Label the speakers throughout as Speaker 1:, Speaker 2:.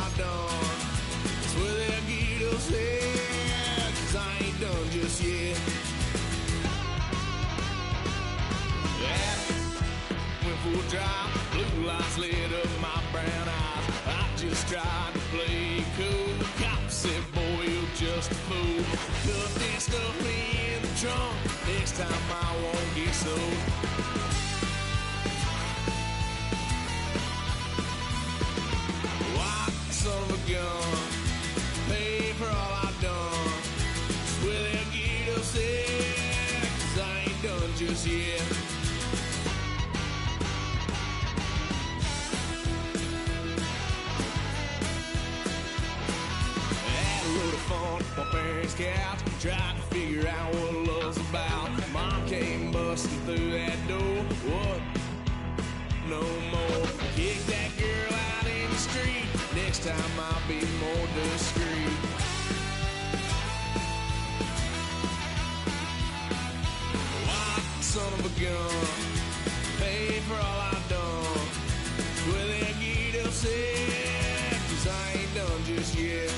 Speaker 1: I done. Swear they'll get upset, 'cause I ain't done just yet. Yeah, went full drive, blue lights lit up my brown eyes. I just tried to play cool. Cop said, boy, you're just a fool. Cuffed and stuffed me in the trunk. Next time I won't get so. Son of a gun, pay for all I done. Swear they'll get upset, 'cause I ain't done just yet. Had a load of fun on my parents' couch, tried to figure out what love's about. Mom came busting through that door. What? No more. Kick that girl out in the street. Next time I'll be more discreet. White son of a gun, pay for all I done. Swear they'll get upset, 'cause I ain't done just yet.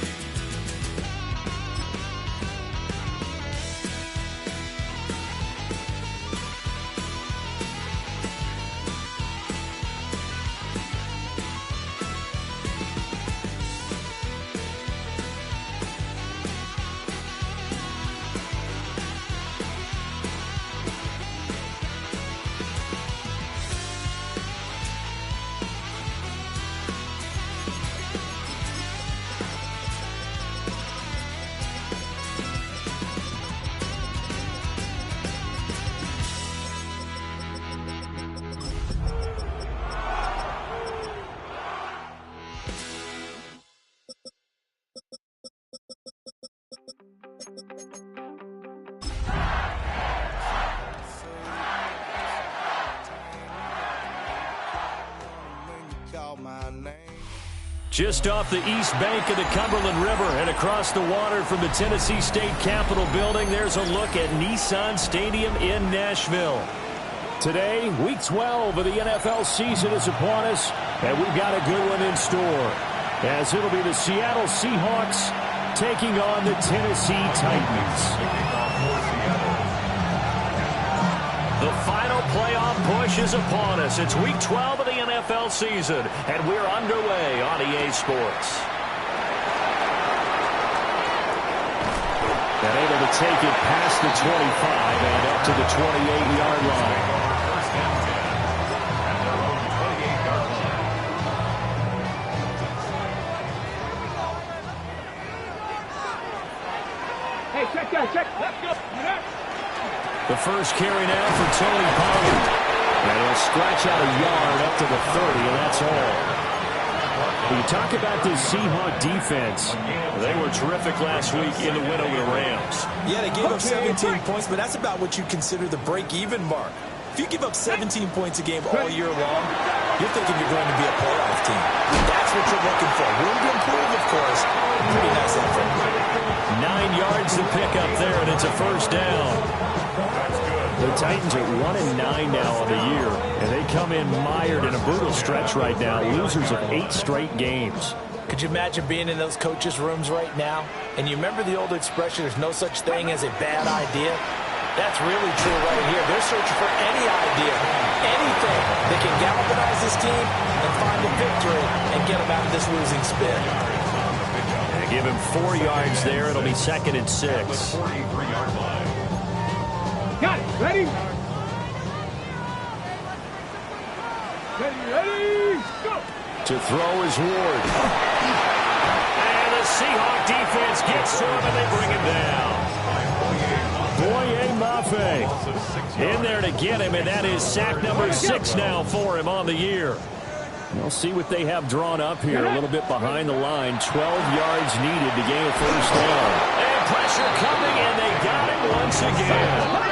Speaker 2: Just off the east bank of the Cumberland River and across the water from the Tennessee State Capitol building, there's a look at Nissan Stadium in Nashville. Today, week 12 of the NFL season is upon us, and we've got a good one in store, as it'll be the Seattle Seahawks taking on the Tennessee Titans. The final playoff push is upon us. It's week 12 of the NFL season, and we're underway on EA Sports. And able to take it past the 25 and up to the 28-yard line.
Speaker 3: Hey, check that, check. Let's go.
Speaker 2: The first carry now for Tony Pollard. And he'll scratch out a yard up to the 30, and that's all. When you talk about this Seahawk defense, they were terrific last week in the win over the Rams.
Speaker 4: Yeah, they gave up 17 points, but that's about what you consider the break-even mark. If you give up 17 points a game all year long, you're thinking you're going to be a playoff team. That's what you're looking for. Room to improve, of course. Pretty nice effort.
Speaker 2: 9 yards to pick up there, and it's a first down. The Titans are 1-9 now on the year, and they come in mired in a brutal stretch right now, losers of 8 straight games.
Speaker 4: Could you imagine being in those coaches' rooms right now? And you remember the old expression, there's no such thing as a bad idea? That's really true right here. They're searching for any idea, anything that can galvanize this team and find a victory and get them out of this losing spin.
Speaker 2: They give him 4 yards there. It'll be 2nd and 6.
Speaker 3: Got it. Ready? Ready, go!
Speaker 2: To throw is Ward. And the Seahawk defense gets to him, and they bring him down. Boye Mafe in there to get him, and that is sack number 6 now for him on the year. We'll see what they have drawn up here, a little bit behind the line. 12 yards needed to gain a first down. And pressure coming, and they got it once again.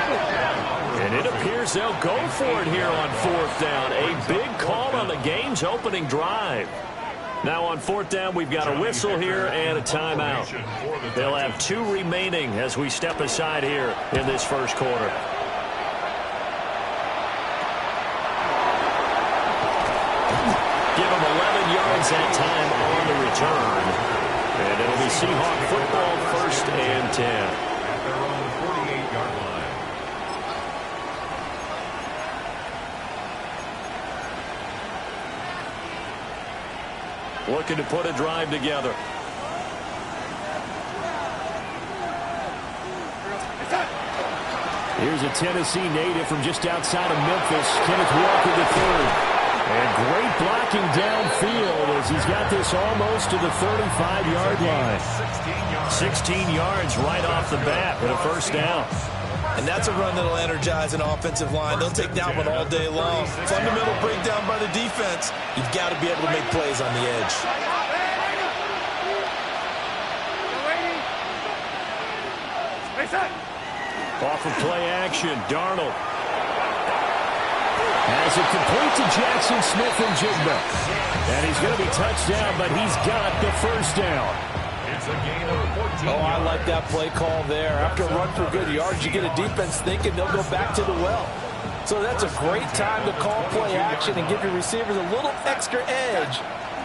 Speaker 2: And it appears they'll go for it here on 4th down. A big call on the game's opening drive. Now on 4th down, we've got a whistle here and a timeout. They'll have 2 remaining as we step aside here in this first quarter. Give them 11 yards that time on the return. And it'll be Seahawk football, 1st and 10.
Speaker 5: At their own 48-yard line.
Speaker 2: Looking to put a drive together. Here's a Tennessee native from just outside of Memphis, Kenneth Walker III. And great blocking downfield as he's got this almost to the 35-yard line. 16 yards right off the bat with a 1st down.
Speaker 4: And that's a run that'll energize an offensive line. They'll take that one all day long. Fundamental breakdown by the defense. You've got to be able to make plays on the edge.
Speaker 2: Off of play action, Darnold has it complete to Jackson Smith-Njigba. And he's going to be touched down, but he's got the 1st down.
Speaker 5: It's a gain of 14.
Speaker 4: Oh, I like that play call there. After a run for good yards, you get a defense thinking they'll go back to the well. So that's a great time to call play action and give your receivers a little extra edge.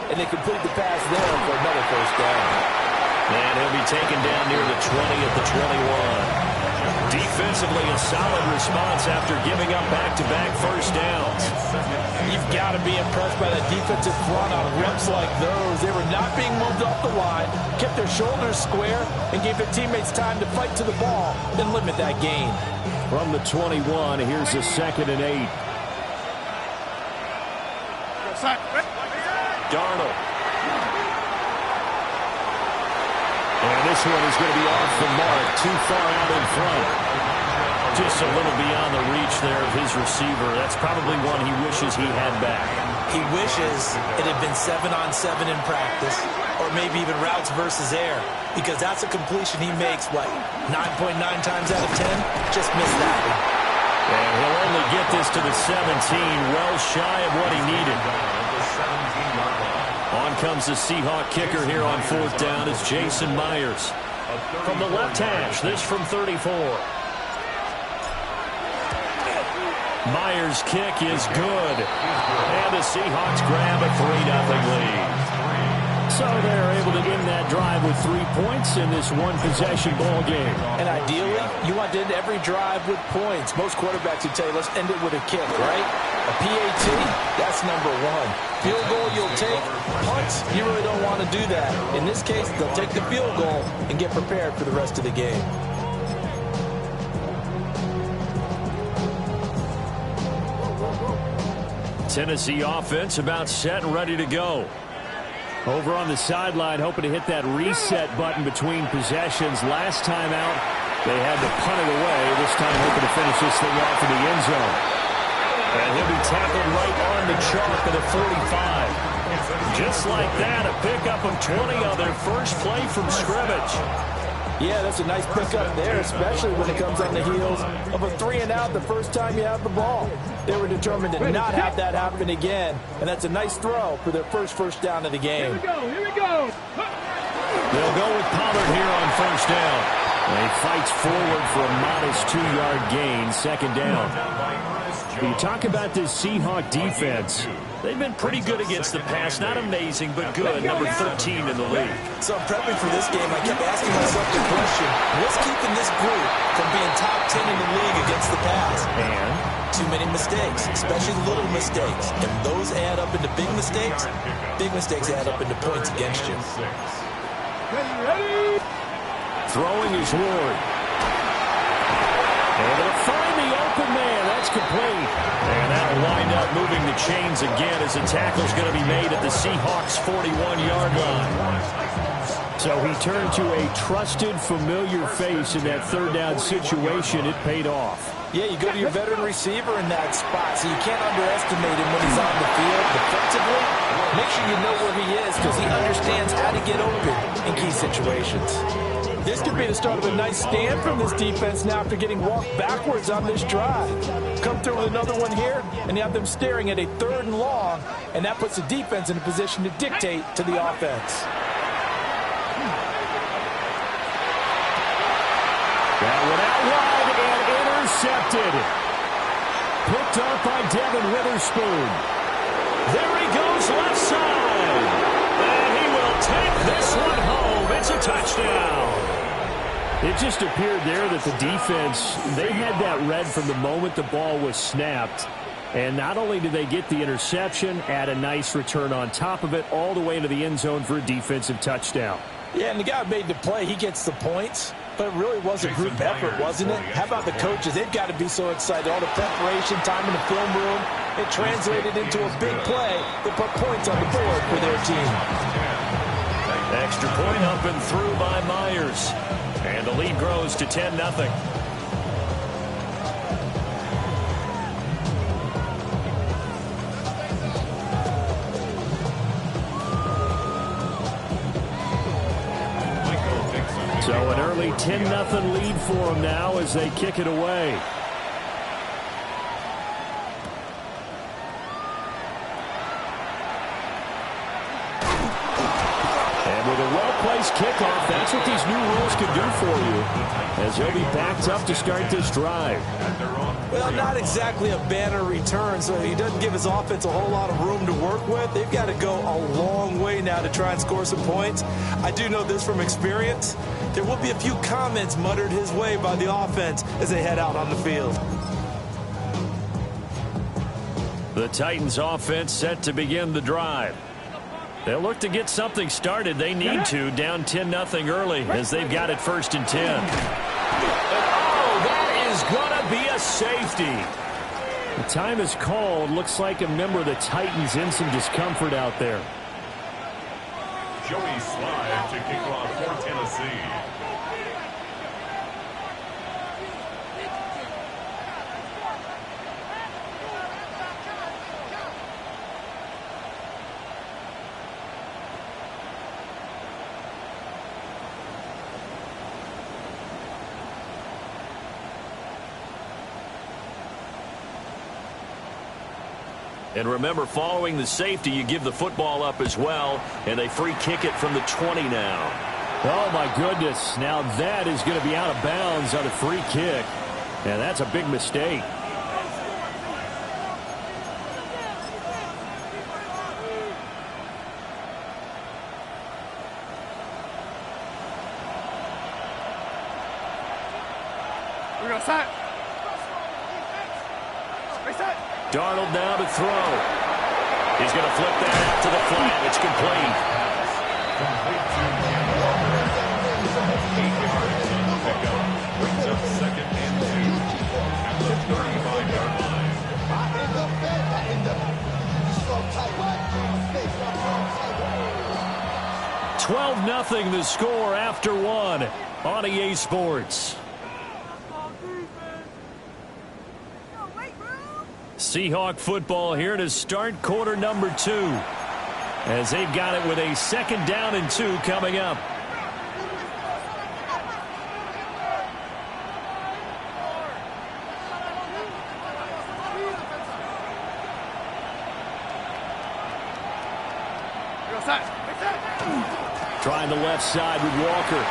Speaker 4: And they complete the pass there for another 1st down.
Speaker 2: And he'll be taken down near the 20 at the 21. Defensively, a solid response after giving up back-to-back 1st downs.
Speaker 4: You've got to be impressed by that defensive front on reps like those. They were not being moved off the line, kept their shoulders square, and gave their teammates time to fight to the ball and limit that gain.
Speaker 2: From the 21, here's a 2nd and 8. Darnold. And this one is going to be off the mark, too far out in front. Just a little beyond the reach there of his receiver. That's probably one he wishes he had back.
Speaker 4: He wishes it had been 7-on-7 in practice, or maybe even routes versus air, because that's a completion he makes, what, 9.9 times out of 10? Just missed that one.
Speaker 2: And he'll only get this to the 17, well shy of what he needed. On comes the Seahawk kicker here on 4th down. It's Jason Myers. From the left hash, this from 34. Myers' kick is good. And the Seahawks grab a 3-0 lead. So they're able to end that drive with 3 points in this one-possession ball game.
Speaker 4: And ideally, you want to end every drive with points. Most quarterbacks would tell you, let's end it with a kick, right? A PAT, that's number 1. Field goal you'll take. Punts, you really don't want to do that. In this case, they'll take the field goal and get prepared for the rest of the game.
Speaker 2: Tennessee offense about set and ready to go. Over on the sideline, hoping to hit that reset button between possessions. Last time out, they had to punt it away. This time hoping to finish this thing off in the end zone. And he'll be tackled right on the chalk at the 45. Just like that, a pickup of 20 on their first play from scrimmage.
Speaker 4: Yeah, that's a nice pickup there, especially when it comes on the heels of a 3-and-out the first time you have the ball. They were determined to not have that happen again, and that's a nice throw for their first down of the game.
Speaker 3: Here we go.
Speaker 2: They'll go with Pollard here on 1st down. And he fights forward for a modest 2-yard gain, 2nd down. You talk about this Seahawk defense. They've been pretty good against the pass. Not amazing, but good. Number 13 in the league.
Speaker 4: So I'm prepping for this game. I kept asking myself the question, what's keeping this group from being top 10 in the league against the pass?
Speaker 2: And
Speaker 4: too many mistakes, especially little mistakes. And those add up into big mistakes. Big mistakes add up into points against you.
Speaker 3: Ready?
Speaker 2: throwing is Ward. Able to find the open man. That's complete. And that'll wind up moving the chains again as the tackle's going to be made at the Seahawks' 41-yard line. So he turned to a trusted, familiar face in that third down situation. It paid off.
Speaker 4: Yeah, you go to your veteran receiver in that spot, so you can't underestimate him when he's on the field defensively. Make sure you know where he is because he understands how to get open in key situations. This could be the start of a nice stand from this defense now after getting walked backwards on this drive. Come through with another one here, and you have them staring at a 3rd and long, and that puts the defense in a position to dictate to the offense.
Speaker 2: That one out wide and intercepted. Picked up by Devin Witherspoon. There he goes left side. And he will take this one home. It's a touchdown. It just appeared there that the defense, they had that read from the moment the ball was snapped. And not only did they get the interception, add a nice return on top of it, all the way into the end zone for a defensive touchdown.
Speaker 4: Yeah, and the guy who made the play, he gets the points. But it really was a group effort, wasn't it? How about the coaches? They've got to be so excited. All the preparation time in the film room, it translated into a big play that put points on the board for their team.
Speaker 2: Extra point up and through by Myers. And the lead grows to 10-0. So an early 10-0 lead for them now as they kick it away. And with a well-placed kickoff, that's what these new rules can do for you, as he'll be backed up to start this drive.
Speaker 4: Well, not exactly a banner return, so he doesn't give his offense a whole lot of room to work with. They've got to go a long way now to try and score some points. I do know this from experience. There will be a few comments muttered his way by the offense as they head out on the field.
Speaker 2: The Titans offense set to begin the drive. They'll look to get something started. They need to, down 10-0 early as they've got it 1st and 10. Oh, that is going to be a safety. The time is called. Looks like a member of the Titans in some discomfort out there.
Speaker 5: Joey Slye to kick off for Tennessee.
Speaker 2: And remember, following the safety, you give the football up as well, and they free kick it from the 20 now. Oh, my goodness. Now that is going to be out of bounds on a free kick. And that's a big mistake.
Speaker 3: We're going to set. Reset.
Speaker 2: Darnold now to throw. He's going to flip that out to the flat. It's complete.
Speaker 5: Complete to Ken Walker. 8 yards on the pickup. Brings up 2nd and 2 at the 35-yard line.
Speaker 2: 12-0 the score after 1 on EA Sports. Seahawk football here to start quarter number 2 as they've got it with a 2nd down and 2 coming up. Trying the left side with Walker.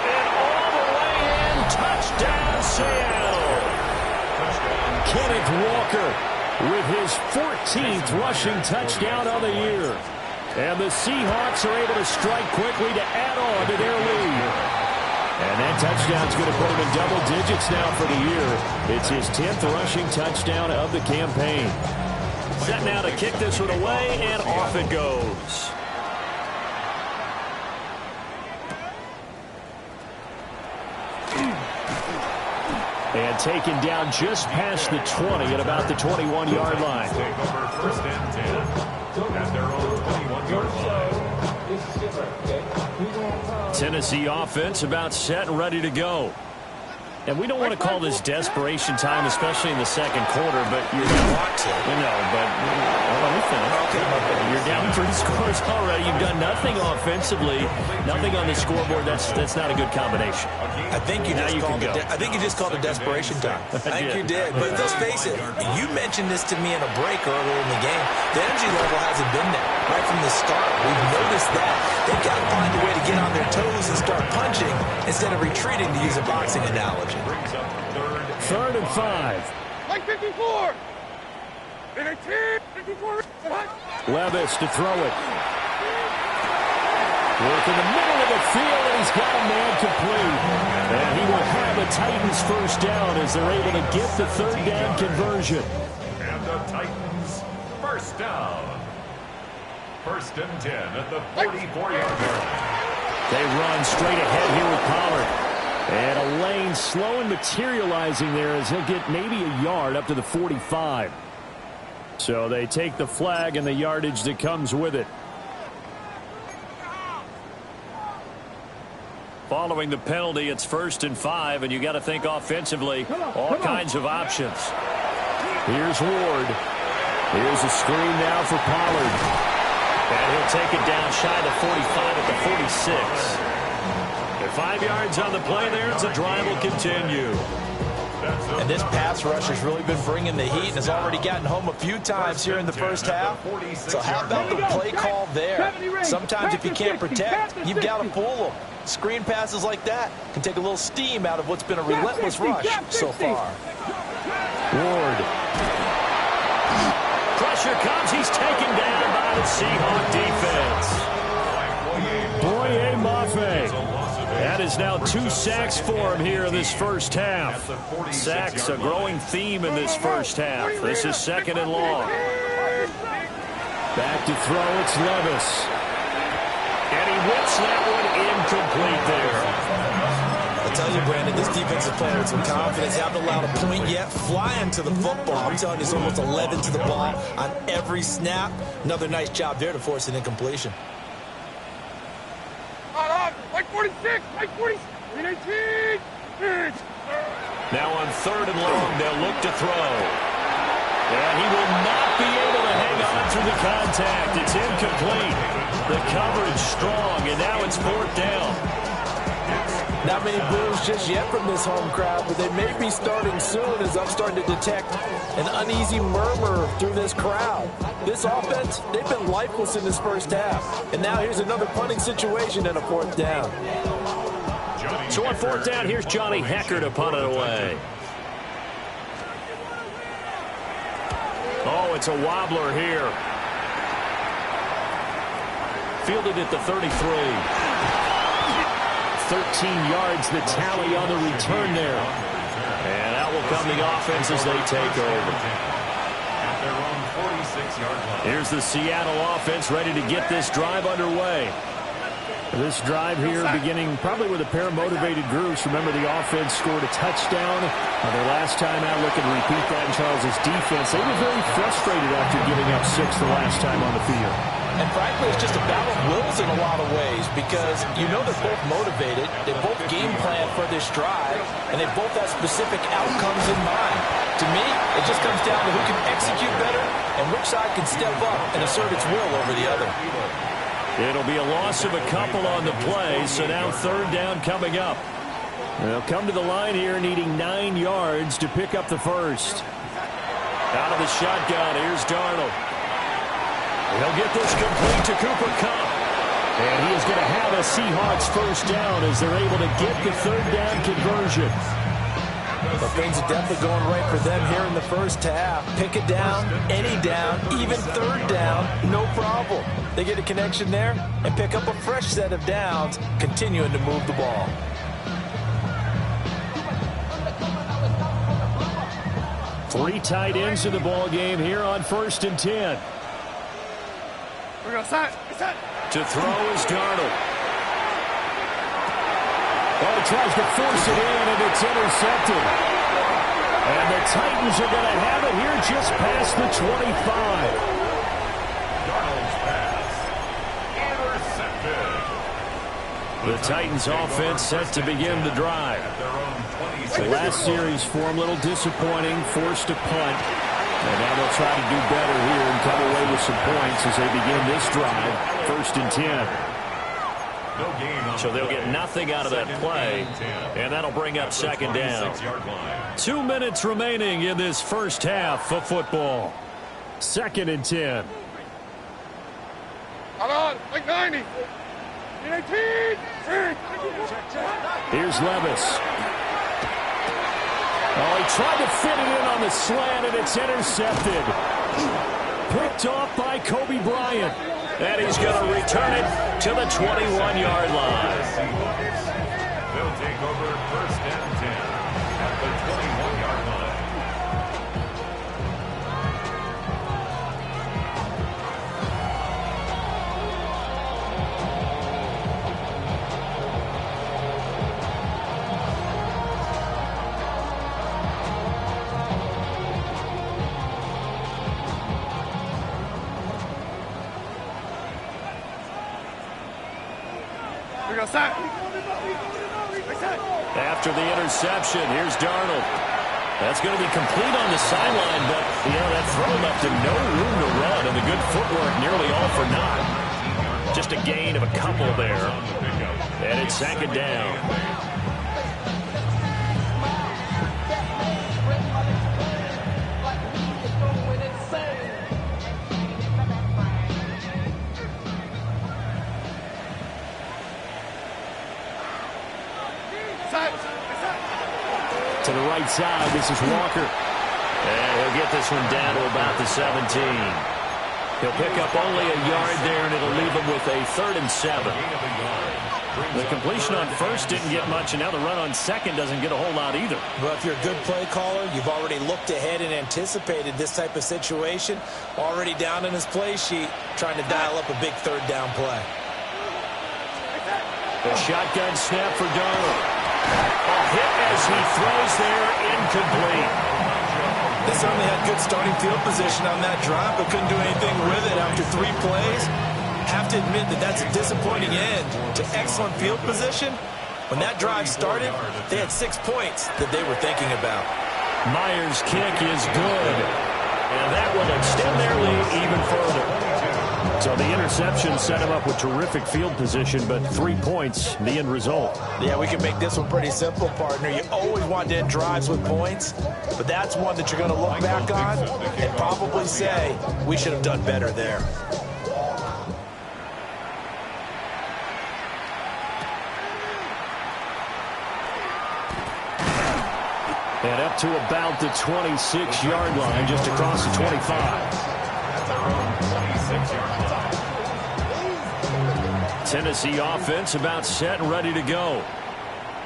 Speaker 2: And all the way in, touchdown Seattle. Kenneth Walker with his 14th rushing touchdown on the year. And the Seahawks are able to strike quickly to add on to their lead. And that touchdown's going to put him in double digits now for the year. It's his 10th rushing touchdown of the campaign. Set now to kick this one away, and off it goes. And taken down just past the 20 at about the 21-yard line.
Speaker 5: Take over 1st and 10 at their own 21-yard line.
Speaker 2: Tennessee offense about set and ready to go. And we don't want to call this desperation time, especially in the second quarter, but you're down. Let me finish. You're down 3 scores already. You've done nothing offensively, nothing on the scoreboard. That's not a good combination.
Speaker 4: I think you just called it desperation time. I think you did. But let's face it, you mentioned this to me in a break earlier in the game. The energy level hasn't been there right from the start. We've noticed that. They've got to find a way to get on their toes and start punching instead of retreating, to use a boxing analogy.
Speaker 2: 3rd and 5.
Speaker 3: Like 54. And a team.
Speaker 2: Levis to throw it. Work in the middle of the field, and he's got a man complete. And he will have the Titans first down as they're able to get the third down conversion.
Speaker 5: And the Titans first down. First and 10 at the 44-yard line.
Speaker 2: They run straight ahead here with Pollard. And a lane slow and materializing there as he'll get maybe a yard up to the 45. So they take the flag and the yardage that comes with it. Following the penalty, it's 1st and 5, and you got to think offensively, all kinds of options. Here's Ward. Here's a screen now for Pollard. And he'll take it down shy of the 45 at the 46. And 5 yards on the play there as the drive will continue.
Speaker 4: And this pass rush has really been bringing the heat and has already gotten home a few times here in the first half. So how about the play call there? Sometimes if you can't protect, you've got to fool them. Screen passes like that can take a little steam out of what's been a relentless rush so far.
Speaker 2: Ward. Pressure comes. He's taken down by the Seahawk defense. Boye Mafe. That is now 2 sacks for him here in this first half. Sacks, a growing theme in this first half. This is 2nd and long. Back to throw, it's Levis. And he whips that one incomplete there.
Speaker 4: I tell you, Brandon, this defensive player with some confidence. Haven't allowed a point yet. Flying to the football. I'm telling you, it's almost 11 to the ball on every snap. Another nice job there to force an incompletion.
Speaker 3: Like 46, like 40, 18.
Speaker 2: Now on 3rd and long, they'll look to throw. And he will not be able to hang on through the contact. It's incomplete. The coverage strong, and now it's 4th down.
Speaker 4: Not many boos just yet from this home crowd, but they may be starting soon as I'm starting to detect an uneasy murmur through this crowd. This offense, they've been lifeless in this first half. And now here's another punting situation and a 4th down.
Speaker 2: So on 4th down, here's Johnny Hekker to punt it away. Oh, it's a wobbler here. Fielded at the 33. 13 yards the tally on the return there. And that will come the offense as they take over.
Speaker 5: At their own 46-yard line.
Speaker 2: Here's the Seattle offense ready to get this drive underway. This drive here beginning probably with a pair of motivated groups. Remember, the offense scored a touchdown their last time out. Look and repeat that in Charles's defense. They were very frustrated after giving up 6 the last time on the field.
Speaker 4: And frankly, it's just a battle of wills in a lot of ways because you know they're both motivated, they both game plan for this drive, and they both have specific outcomes in mind. To me, it just comes down to who can execute better and which side can step up and assert its will over the other.
Speaker 2: It'll be a loss of a couple on the play, so now 3rd down coming up. They'll come to the line here needing 9 yards to pick up the first. Out of the shotgun, here's Darnold. He'll get this complete to Cooper Kupp. And he is going to have a Seahawks first down as they're able to get the 3rd down conversion.
Speaker 4: But things are definitely going right for them here in the first half. Pick it down, any down, even 3rd down, no problem. They get a connection there and pick up a fresh set of downs, continuing to move the ball.
Speaker 2: Three tight ends in the ball game here on 1st and 10.
Speaker 3: We're going to set.
Speaker 2: To throw is Darnold. Oh, he tries to force it in, and it's intercepted. And the Titans are going to have it here just past the 25.
Speaker 5: Darnold's pass. Intercepted.
Speaker 2: The Titans offense set to begin the drive.
Speaker 5: At their own 26.
Speaker 2: The last series for them, a little disappointing, forced to punt. And now they'll try to do better here and come away with some points as they begin this drive, 1st and 10.
Speaker 5: No gain on
Speaker 2: So they'll get nothing out of that play, and that'll bring up 2nd down. 2 minutes remaining in this first half of football. 2nd and 10.
Speaker 3: Hold on, like 90. 18.
Speaker 2: Here's Levis. Oh, he tried to fit it in on the slant, and it's intercepted. Picked off by Kobe Bryant. And he's going to return it to the 21-yard line.
Speaker 5: They'll take over first and 10 at the 21-yard line.
Speaker 3: We're going to sack.
Speaker 2: After the interception, here's Darnold. That's going to be complete on the sideline, but, that throw left him no room to run, and the good footwork nearly all for naught. Just a gain of a couple there, and it's second down. To the right side, this is Walker. And he'll get this one down to about the 17. He'll pick up only a yard there, and it'll leave him with a 3rd and 7. The completion on first didn't get much, and now the run on second doesn't get a whole lot either.
Speaker 4: Well, if you're a good play caller, you've already looked ahead and anticipated this type of situation. Already down in his play sheet, trying to dial up a big 3rd down play.
Speaker 2: The shotgun snap for Darnold. A hit as he throws there, incomplete.
Speaker 4: They certainly had good starting field position on that drive, but couldn't do anything with it after 3 plays. Have to admit that that's a disappointing end to excellent field position. When that drive started, they had 6 points that they were thinking about.
Speaker 2: Myers' kick is good, and that will extend their lead even further. So the interception set him up with terrific field position, but 3 points, the end result.
Speaker 4: Yeah, we can make this one pretty simple, partner. You always want to end drives with points, but that's one that you're going to look back on and probably say, we should have done better there.
Speaker 2: And up to about the 26-yard line, just across the 25. Tennessee offense about set and ready to go.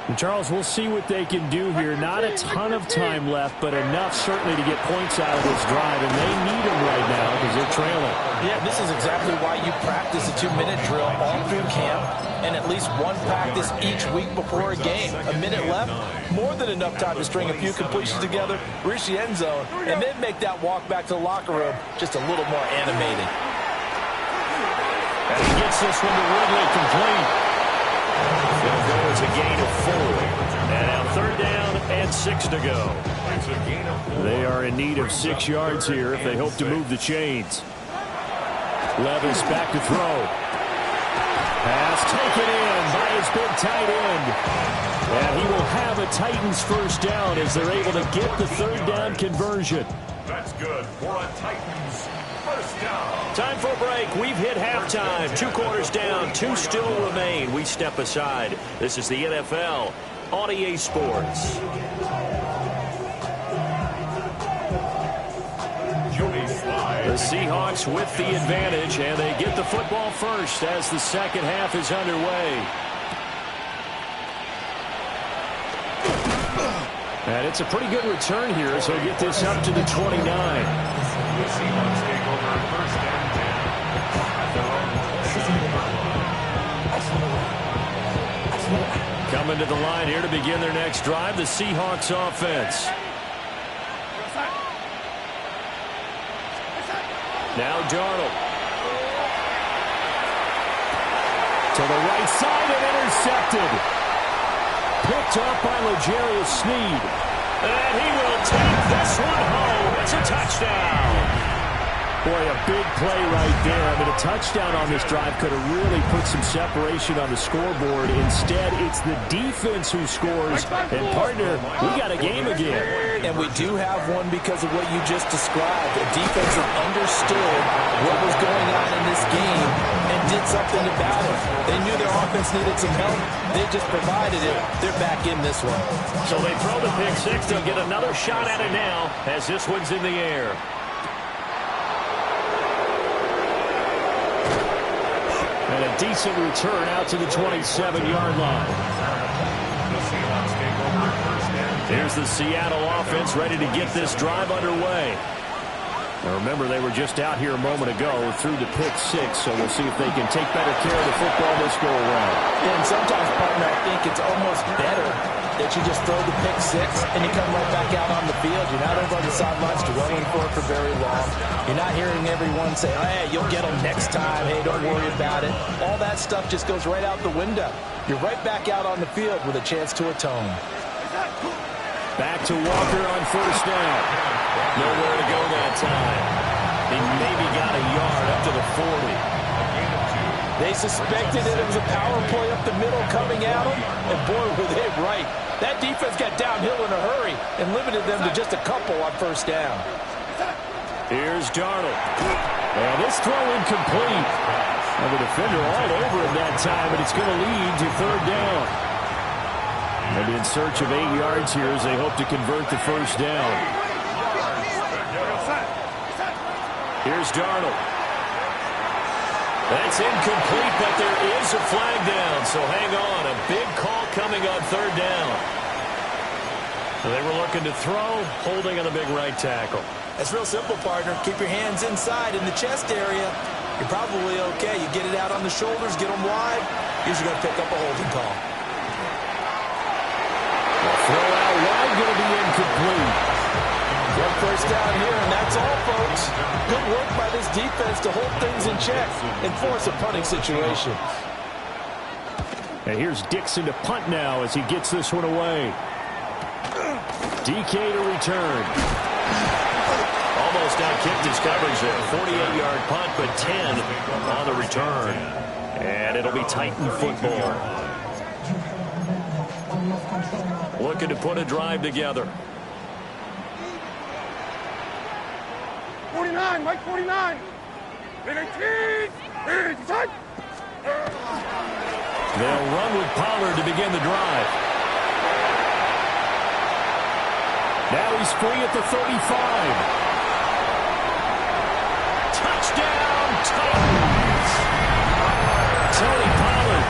Speaker 2: And Charles, we'll see what they can do here. Not a ton of time left, but enough certainly to get points out of this drive, and they need them right now because they're trailing.
Speaker 4: Yeah, this is exactly why you practice a 2-minute drill all through camp and at least one practice each week before a game. A minute left, more than enough time to string a few completions together, reach the end zone, and then make that walk back to the locker room just a little more animated.
Speaker 2: And he gets this one to Ridley complete. They'll go as a gain of 4. And now 3rd down and 6 to go. They are in need of 6 yards here if they hope to move the chains. Levis back to throw. Pass taken in by his big tight end. And he will have a Titans first down as they're able to get the 3rd down conversion.
Speaker 5: That's good for a Titans first down.
Speaker 2: Time for a break. We've hit halftime. 2 quarters down. 2 still remain. We step aside. This is the NFL on EA Sports. The Seahawks with the advantage, and they get the football first as the second half is underway. And it's a pretty good return here as he'll get this up to the 29.
Speaker 5: The Seahawks take over first and 10 at their own.
Speaker 2: Coming to the line here to begin their next drive, the Seahawks offense. Now Darnold. To the right side and intercepted. Picked up by L'Jarius Sneed. And he will take this one home. It's a touchdown. Boy, a big play right there. I mean, a touchdown on this drive could have really put some separation on the scoreboard. Instead, it's the defense who scores. And, partner, we got a game again.
Speaker 4: And we do have one because of what you just described. The defense that understood what was going on in this game and did something about it. They knew their offense needed some help. They just provided it. They're back in this one.
Speaker 2: So they throw the pick six. They'll get another shot at it now as this one's in the air. And a decent return out to the 27-yard line.
Speaker 5: The Seahawks take over first and 10.
Speaker 2: Here's the Seattle offense ready to get this drive underway. Now remember, they were just out here a moment ago through the pick six, so we'll see if they can take better care of the football this go around.
Speaker 4: And sometimes, partner, I think it's almost better that you just throw the pick six and you come right back out on the field. You're not over on the sidelines dwelling for it for very long. You're not hearing everyone say, oh, hey, you'll get them next time. Hey, don't worry about it. All that stuff just goes right out the window. You're right back out on the field with a chance to atone.
Speaker 2: Back to Walker on first down. Nowhere to go that time. He maybe got a yard up to the 40.
Speaker 4: They suspected it was a power play up the middle coming at them, and boy, were they right. That defense got downhill in a hurry and limited them to just a couple on first down.
Speaker 2: Here's Darnold. And this throw incomplete. And the defender all over him that time, but it's going to lead to third down. They'll be in search of 8 yards here as they hope to convert the first down. Here's Darnold. That's incomplete, but there is a flag down, so hang on. A big call coming on third down. So they were looking to throw, holding on the big right tackle.
Speaker 4: That's real simple, partner. Keep your hands inside in the chest area. You're probably okay. You get it out on the shoulders, get them wide. Usually going to pick up a holding call.
Speaker 2: Throw out wide, going to be incomplete.
Speaker 4: One first down here, and that's all, folks. Good work by this defense to hold things in check and force a punting situation.
Speaker 2: And here's Dixon to punt now as he gets this one away. DK to return. Almost outkicked his coverage there. 48-yard punt, but 10 on the return. And it'll be Titan football. Looking to put a drive together.
Speaker 3: 49, Mike 49.
Speaker 2: They'll run with Pollard to begin the drive. Now he's free at the 35. Touchdown, Titans! Tony Pollard,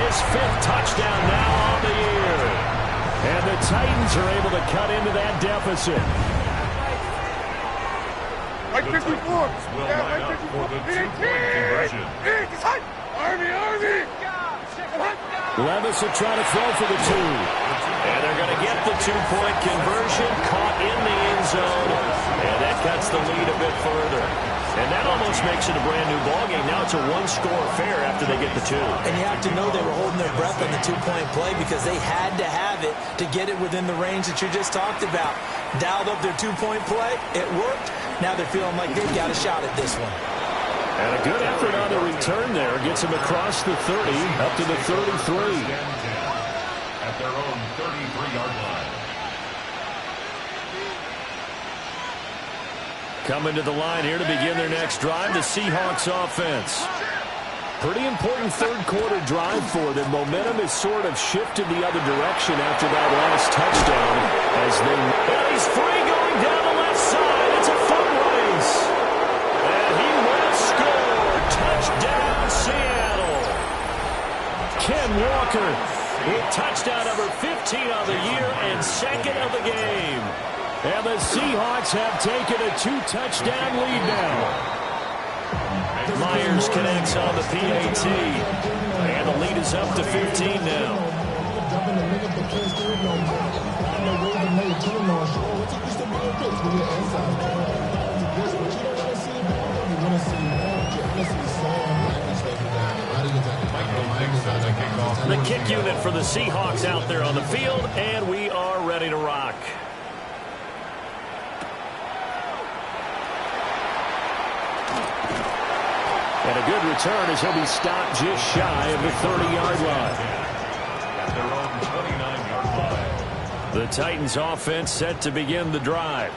Speaker 2: his 5th touchdown now on the year. And the Titans are able to cut into that deficit.
Speaker 3: Mike 54.
Speaker 5: Will line up for the two-point conversion.
Speaker 3: Army.
Speaker 2: Levis will try to throw for the 2. And they're going to get the 2-point conversion, caught in the end zone. And that cuts the lead a bit further. And that almost makes it a brand-new ballgame. Now it's a one-score affair after they get the 2.
Speaker 4: And you have to know they were holding their breath on the 2-point play because they had to have it to get it within the range that you just talked about. Dialed up their 2-point play. It worked. Now they're feeling like they've got a shot at this one.
Speaker 2: And a good effort on the return there. Gets them across the 30, up to the 33.
Speaker 5: At their own 33-yard line.
Speaker 2: Coming to the line here to begin their next drive, the Seahawks offense. Pretty important third-quarter drive for them. Momentum has sort of shifted the other direction after that last touchdown. And he's free going down the left side. It's a foot race. And he will score. Touchdown, Seattle. Ken Walker with touchdown number 15 on the year and 2nd of the game. And the Seahawks have taken a 2-touchdown lead now. Myers connects on the PAT. And the lead is up to 15 now. The kick unit for the Seahawks out there on the field, and we are ready to rock. And a good return as he'll be stopped just shy of the 30-yard line.
Speaker 5: At their own 29-yard line.
Speaker 2: The Titans offense set to begin the drive.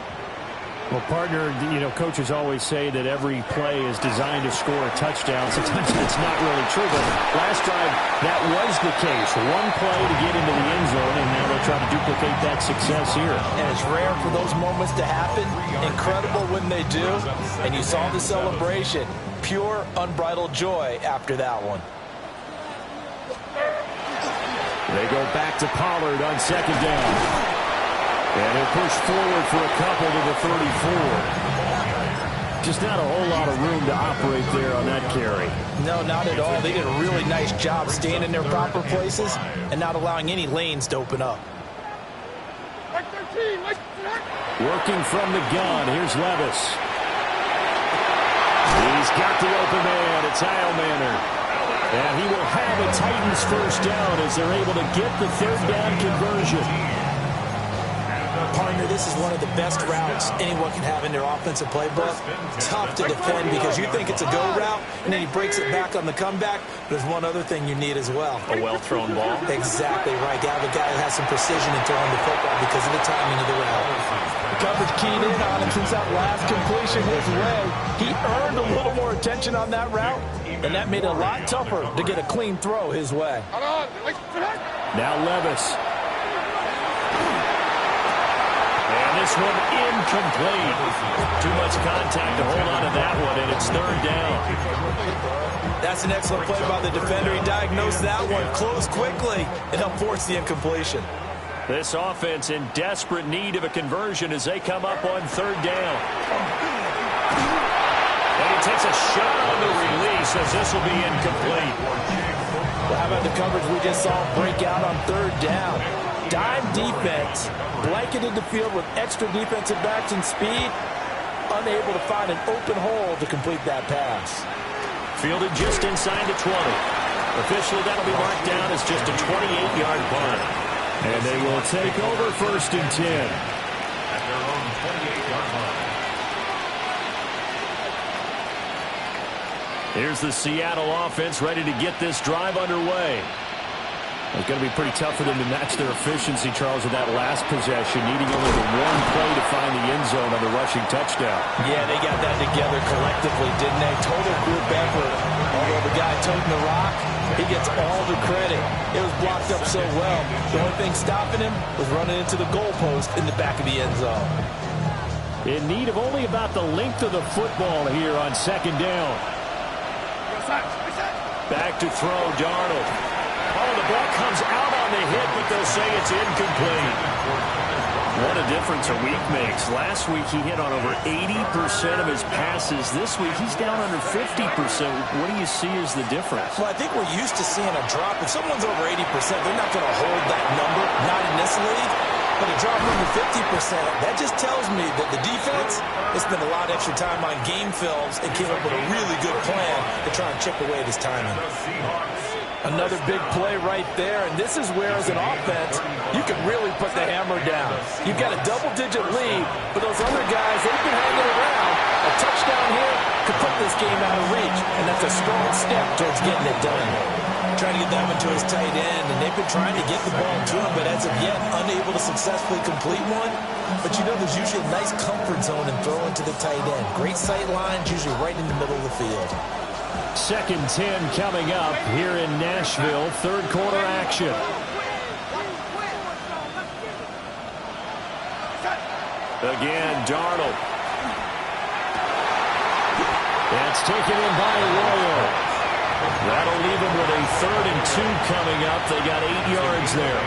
Speaker 2: Well, partner, you know, coaches always say that every play is designed to score a touchdown. Sometimes that's not really true, but last drive, that was the case. One play to get into the end zone, and now they'll try to duplicate that success here.
Speaker 4: And it's rare for those moments to happen. Incredible when they do. And you saw the celebration. pure, unbridled joy after that one.
Speaker 2: They go back to Pollard on second down. And he'll push forward for a couple to the 34. Just not a whole lot of room to operate there on that carry.
Speaker 4: No, not at all. They did a really nice job staying in their proper places and not allowing any lanes to open up.
Speaker 2: Working from the gun, here's Levis. He's got the open man. It's Eilmanner. And he will have a Titans first down as they're able to get the third down conversion.
Speaker 4: Partner, this is one of the best routes anyone can have in their offensive playbook. Tough to defend because you think it's a go route, and then he breaks it back on the comeback. There's one other thing you need as well.
Speaker 2: A well-thrown ball.
Speaker 4: Exactly right. You have a guy that has some precision in throwing the football because of the timing of the route. The coverage keyed in on him since that last completion his way. He earned a little more attention on that route, and that made it a lot tougher to get a clean throw his way.
Speaker 2: Now Levis. And this one incomplete. Too much contact to hold on to that one, and it's third down.
Speaker 4: That's an excellent play by the defender. He diagnosed that one, closed quickly, and helped force the incompletion.
Speaker 2: This offense in desperate need of a conversion as they come up on third down. And he takes a shot on the release as this will be incomplete.
Speaker 4: Well, how about the coverage we just saw break out on third down? Dime defense, blanketed the field with extra defensive backs and speed, unable to find an open hole to complete that pass.
Speaker 2: Fielded just inside the 20. Officially, that'll be marked down as just a 28-yard punt. And they will take over first and 10.
Speaker 5: At their own 28-yard line.
Speaker 2: Here's the Seattle offense ready to get this drive underway. It's going to be pretty tough for them to match their efficiency, Charles, with that last possession, needing only the one play to find the end zone on the rushing touchdown.
Speaker 4: Yeah, they got that together collectively, didn't they? Total group effort. Although the guy toting the rock, he gets all the credit. It was blocked up so well. The only thing stopping him was running into the goalpost in the back of the end zone.
Speaker 2: In need of only about the length of the football here on second down. Back to throw, Darnold. Oh, the ball comes out on the hit, but they'll say it's incomplete. What a difference a week makes. Last week he hit on over 80% of his passes. This week he's down under 50%. What do you see as the difference?
Speaker 4: Well, I think we're used to seeing a drop. If someone's over 80%, they're not going to hold that number, not in this league. But a drop under 50%, that just tells me that the defense has spent a lot of extra time on game films and came up with a really good plan to try and chip away at his timing. Another big play right there, and this is where, as an offense, you can really put the hammer down. You've got a double-digit lead, but those other guys, they've been hanging around. A touchdown here could put this game out of reach, and that's a strong step towards getting it done. Trying to get that one to his tight end, and they've been trying to get the ball to him, but as of yet, unable to successfully complete one. But you know, there's usually a nice comfort zone in throwing to the tight end. Great sight lines, usually right in the middle of the field.
Speaker 2: Second 10 coming up here in Nashville. Third quarter action. Again, Darnold. That's taken in by Arroyo. That'll leave him with a 3rd and 2 coming up. They got 8 yards there.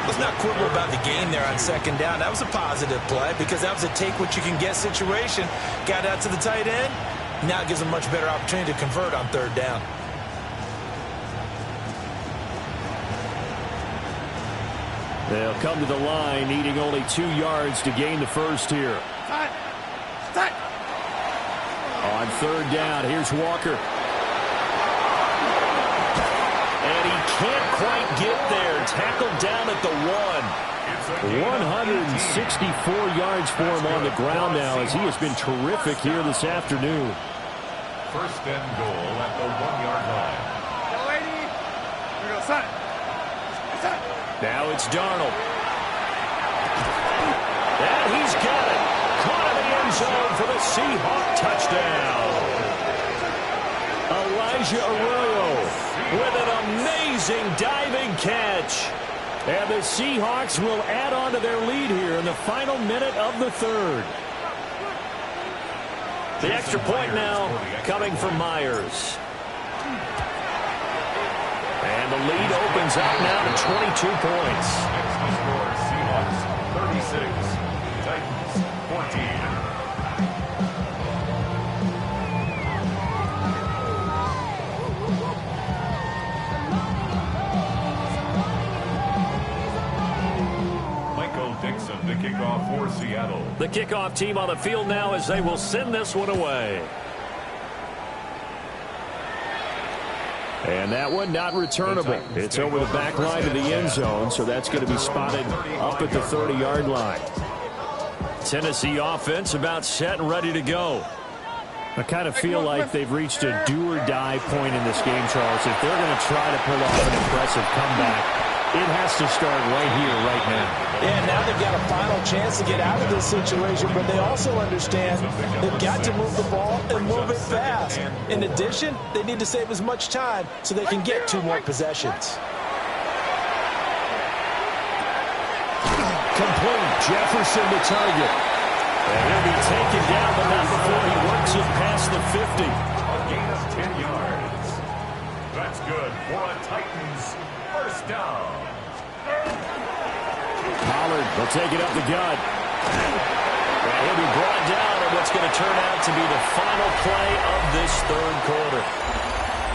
Speaker 4: Let's not quibble about the gain there on second down. That was a positive play because that was a take-what-you-can-get situation. Got out to the tight end. Now it gives them a much better opportunity to convert on third down.
Speaker 2: They'll come to the line, needing only 2 yards to gain the first here. On third down, here's Walker. And he can't quite get there. Tackled down at the 1. 164 yards for him on the ground now as he has been terrific here this afternoon.
Speaker 5: First and goal at the 1-yard line.
Speaker 2: Now it's Darnold. And he's got it. Caught in the end zone for the Seahawk touchdown. Elijah Arroyo with an amazing diving catch. And the Seahawks will add on to their lead here in the final minute of the third. The extra point now coming from Myers. And the lead opens up now to 22 points.
Speaker 5: Next score, Seahawks 36, Titans 14. Michael Dixon, the kickoff for Seattle.
Speaker 2: The kickoff team on the field now as they will send this one away. And that one not returnable. It's over the back line of the end zone, so that's going to be spotted up at the 30-yard line. Tennessee offense about set and ready to go. I kind of feel like they've reached a do-or-die point in this game, Charles. If they're going to try to pull off an impressive comeback, it has to start right here, right now.
Speaker 4: Yeah, now they've got a final chance to get out of this situation, but they also understand they've got to move the ball and move it fast. In addition, they need to save as much time so they can get 2 more possessions.
Speaker 2: Complete. Jefferson the target. And he'll be taken down, but not before he works it past the 50.
Speaker 5: A gain of 10 yards. That's good for a Titans first down.
Speaker 2: Pollard will take it up the gut. And he'll be brought down in what's going to turn out to be the final play of this third quarter.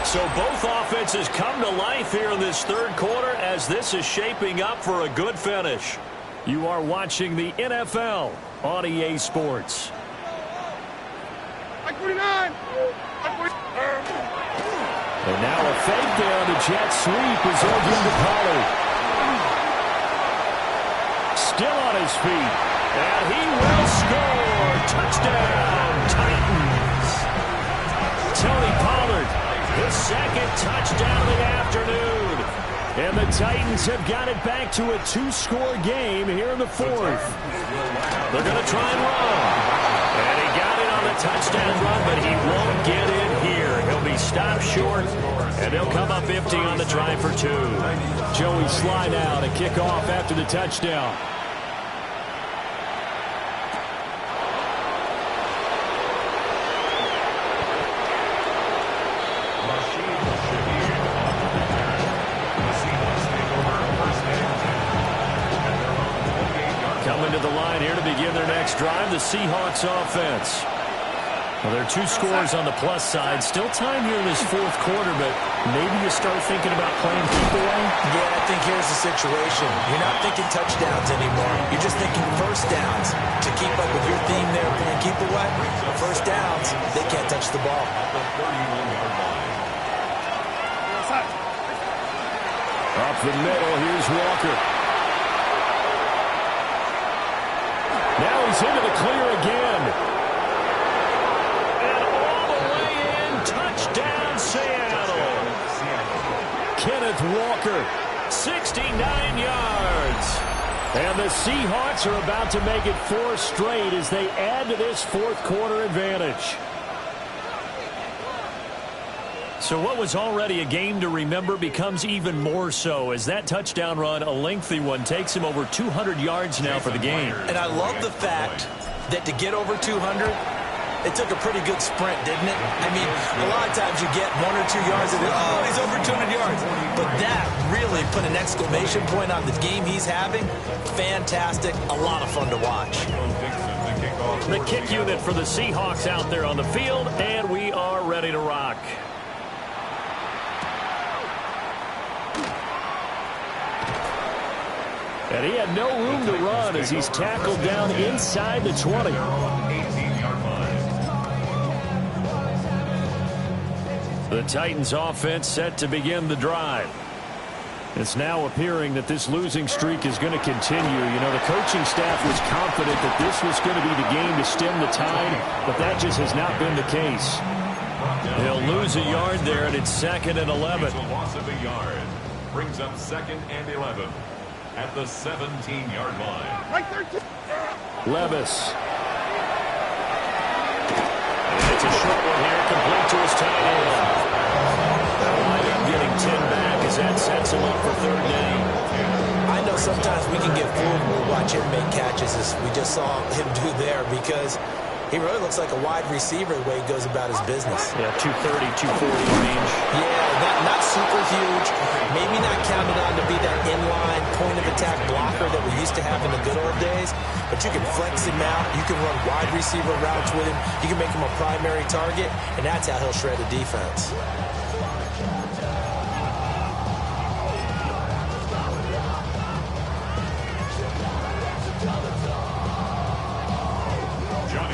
Speaker 2: So both offenses come to life here in this third quarter as this is shaping up for a good finish. You are watching the NFL on EA Sports.
Speaker 3: Like 49.
Speaker 2: And now a fake there on the jet sweep is over to Pollard. Still on his feet. And he will score. Touchdown, Titans. Tony Pollard, his second touchdown of the afternoon. And the Titans have got it back to a 2-score game here in the fourth. They're going to try and run. And he got it on the touchdown run, but he won't get in here. He'll be stopped short, and they'll come up empty on the try for 2. Joey Sly now to kick off after the touchdown. Coming to the line here to begin their next drive, the Seahawks offense. Well, there are 2 scores on the plus side. Still time here in this fourth quarter, but maybe you start thinking about playing keep away?
Speaker 4: Yeah, I think here's the situation. You're not thinking touchdowns anymore. You're just thinking first downs. To keep up with your theme there, playing keep away, first downs, they can't touch the ball.
Speaker 2: Up the middle, here's Walker. Now he's into the clear again. And all the way in, touchdown Seattle. Kenneth Walker, 69 yards. And the Seahawks are about to make it 4 straight as they add to this fourth quarter advantage. So what was already a game to remember becomes even more so as that touchdown run, a lengthy one, takes him over 200 yards now for the game.
Speaker 4: And I love the fact that to get over 200, it took a pretty good sprint, didn't it? I mean, a lot of times you get 1 or 2 yards and oh, he's over 200 yards. But that really put an exclamation point on the game he's having. Fantastic. A lot of fun to watch.
Speaker 2: The kick unit for the Seahawks out there on the field, and we are ready to rock. And he had no room to run as he's tackled down inside the 20. The Titans offense set to begin the drive. It's now appearing that this losing streak is going to continue. You know, the coaching staff was confident that this was going to be the game to stem the tide, but that just has not been the case. They'll lose a yard there, and it's 2nd and 11.
Speaker 5: It's a loss of a yard. Brings up 2nd and 11. At the 17-yard line.
Speaker 3: Right 13.
Speaker 2: Levis. And it's a short one here, complete to his tight end. They'll wind up getting 10 back as that sets him up for 3rd down.
Speaker 4: I know sometimes we can get fooled when we watch him make catches as we just saw him do there because He really looks like a wide receiver the way he goes about his business.
Speaker 2: Yeah, 230, 240 range.
Speaker 4: Yeah, not super huge. Maybe not counted on to be that inline point-of-attack blocker that we used to have in the good old days. But you can flex him out. You can run wide receiver routes with him. You can make him a primary target, and that's how he'll shred a defense.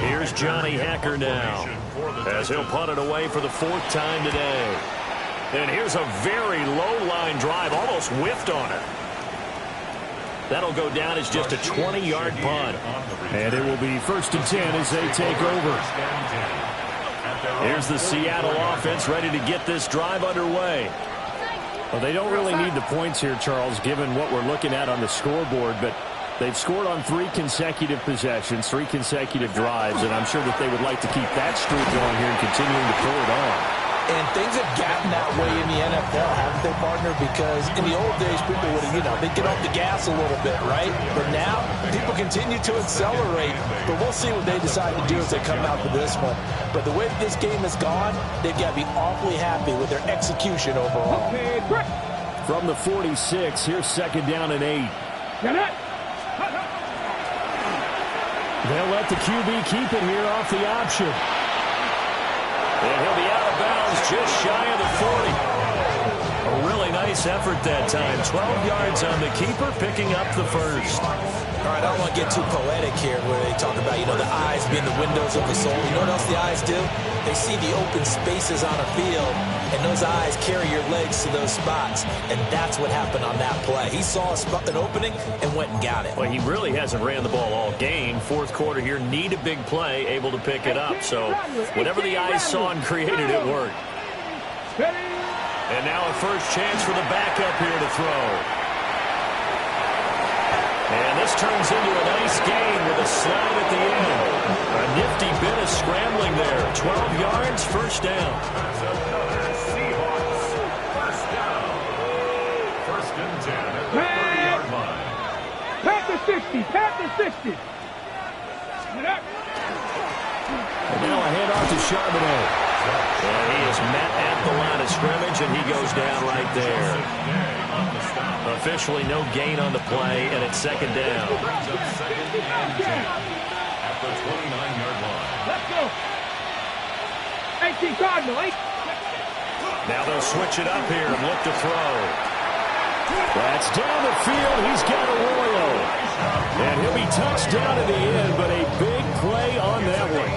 Speaker 2: Here's Johnny Hacker now, as he'll punt it away for the 4th time today. And here's a very low line drive, almost whiffed on it. That'll go down as just a 20-yard punt.
Speaker 6: And it will be 1st and 10 as they take over.
Speaker 2: Here's the Seattle offense ready to get this drive underway.
Speaker 6: Well, they don't really need the points here, Charles, given what we're looking at on the scoreboard, but they've scored on 3 consecutive possessions, 3 consecutive drives, and I'm sure that they would like to keep that streak going here and continuing to pull it on.
Speaker 4: And things have gotten that way in the NFL, haven't they, partner? Because in the old days, people would, they'd get off the gas a little bit, right? But now, people continue to accelerate. But we'll see what they decide to do as they come out to this one. But the way this game has gone, they've got to be awfully happy with their execution overall.
Speaker 6: From the 46, here's 2nd down and 8. They'll let the QB keep it here off the option.
Speaker 2: And he'll be out of bounds just shy of the 40. A really nice effort that time. 12 yards on the keeper, picking up the 1st.
Speaker 4: All right, I don't want to get too poetic here where they talk about, the eyes being the windows of the soul. You know what else the eyes do? They see the open spaces on a field, and those eyes carry your legs to those spots. And that's what happened on that play. He saw an opening and went and got it.
Speaker 2: Well, he really hasn't ran the ball all game. 4th quarter here, need a big play, able to pick it up. So whatever the eyes saw and created, it worked. And now a first chance for the backup here to throw. And this turns into a nice gain with a slide at the end. A nifty bit of scrambling there. 12 yards, 1st down.
Speaker 5: Seahawks, 1st down. 1st and 10 at the 30-yard line.
Speaker 3: Pat the 60. Pat the 60.
Speaker 6: And now a handoff to Charbonnet.
Speaker 2: And he is met at the line of scrimmage, and he goes down right there. Officially no gain on the play, and it's 2nd down.
Speaker 5: Brings up 2nd and 10 at the 29-yard line.
Speaker 3: Let's go. 18 Cardinal. 8.
Speaker 2: Now they'll switch it up here and look to throw.
Speaker 6: That's down the field. He's got Arroyo. And he'll be touched down at the end, but a big play on that one.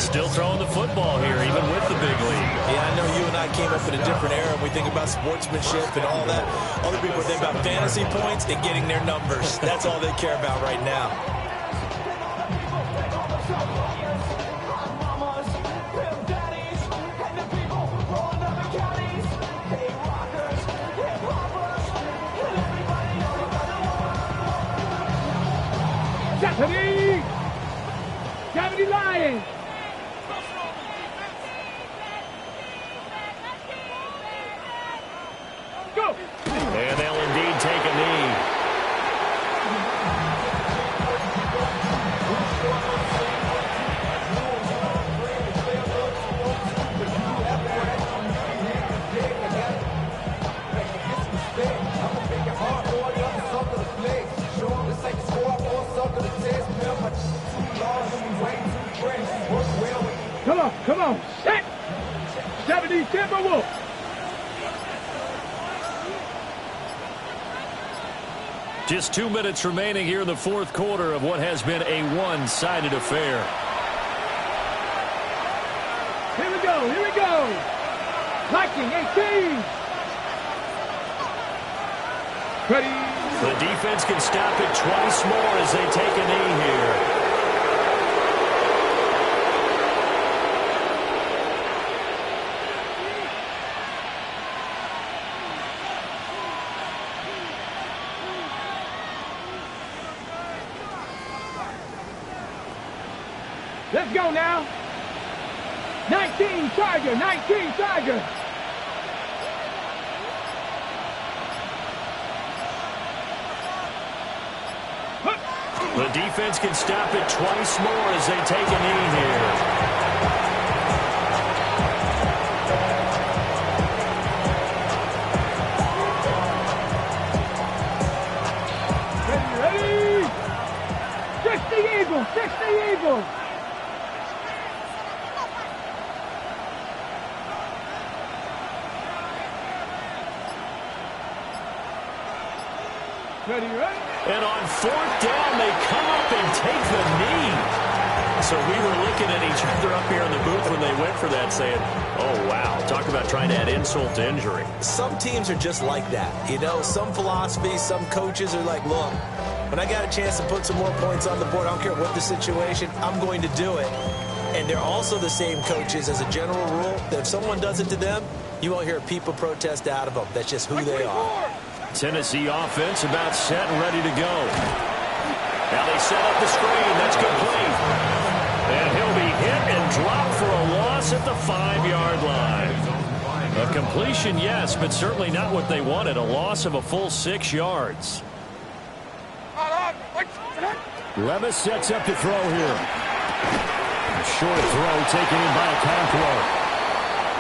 Speaker 2: Still throwing the football here, even with the big lead.
Speaker 4: Yeah, I know you and I came up in a different era, and we think about sportsmanship and all that. Other people think about fantasy points and getting their numbers. That's all they care about right now.
Speaker 3: Cavity Lions. Go.
Speaker 2: And they'll indeed take a knee.
Speaker 3: Come on. Set. 70 Timberwolves.
Speaker 2: Just 2 minutes remaining here in the 4th quarter of what has been a one-sided affair.
Speaker 3: Here we go. Viking 18. Ready.
Speaker 2: The defense can stop it twice more as they take a knee here.
Speaker 3: Let's go now. 19 Tiger. 19 Tiger.
Speaker 6: The defense can stop it twice more as they take a knee here.
Speaker 3: Ready? 60 Eagles, 60 Eagles. Ready?
Speaker 6: And on 4th down, they come up and take the knee. So we were looking at each other up here in the booth when they went for that saying, oh, wow, talk about trying to add insult to injury.
Speaker 4: Some teams are just like that. You know, some philosophies, some coaches are like, look, when I got a chance to put some more points on the board, I don't care what the situation, I'm going to do it. And they're also the same coaches as a general rule that if someone does it to them, you won't hear people protest out of them. That's just who they are.
Speaker 6: Tennessee offense about set and ready to go. Now they set up the screen. That's complete. And he'll be hit and dropped for a loss at the 5-yard line. A completion, yes, but certainly not what they wanted. A loss of a full 6 yards.
Speaker 2: Levis sets up to throw here. A short throw taken in by Okonkwo.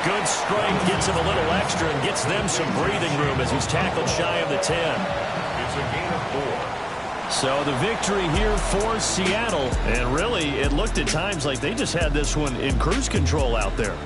Speaker 6: Good strength, gets him a little extra and gets them some breathing room as he's tackled shy of the 10.
Speaker 5: It's a gain of 4.
Speaker 6: So the victory here for Seattle. And really, it looked at times like they just had this one in cruise control out there.